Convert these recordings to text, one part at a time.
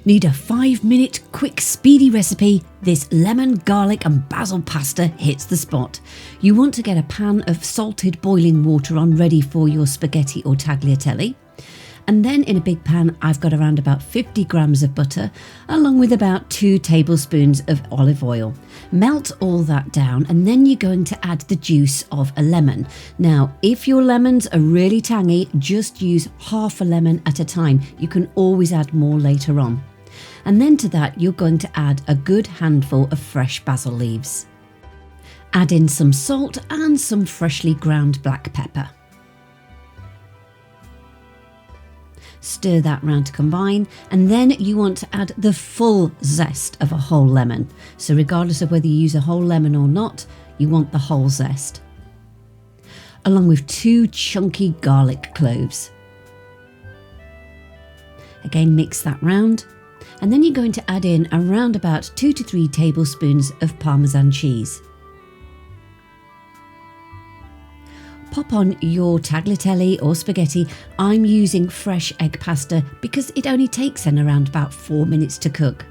Need a 5-minute quick speedy recipe? This lemon, garlic and basil pasta hits the spot. You want to get a pan of salted boiling water on ready for your spaghetti or tagliatelle. And then in a big pan I've got around about 50 grams of butter along with about 2 tablespoons of olive oil. Melt all that down and then you're going to add the juice of a lemon. Now if your lemons are really tangy, just use half a lemon at a time. You can always add more later on. And then to that you're going to add a good handful of fresh basil leaves. Add in some salt and some freshly ground black pepper. Stir that round to combine, and then you want to add the full zest of a whole lemon. So regardless of whether you use a whole lemon or not, you want the whole zest. Along with 2 chunky garlic cloves. Again, mix that round, and then you're going to add in around about 2 to 3 tablespoons of Parmesan cheese. Pop on your tagliatelle or spaghetti. I'm using fresh egg pasta because it only takes then around about 4 minutes to cook.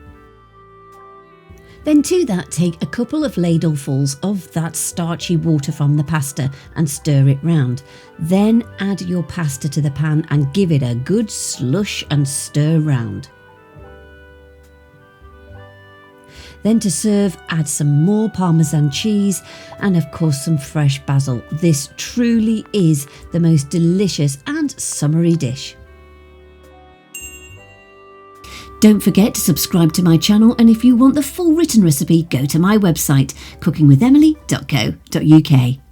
Then to that take a couple of ladlefuls of that starchy water from the pasta and stir it round. Then add your pasta to the pan and give it a good slush and stir round. Then to serve, add some more Parmesan cheese and of course some fresh basil. This truly is the most delicious and summery dish. Don't forget to subscribe to my channel, and if you want the full written recipe, go to my website cookingwithemily.co.uk.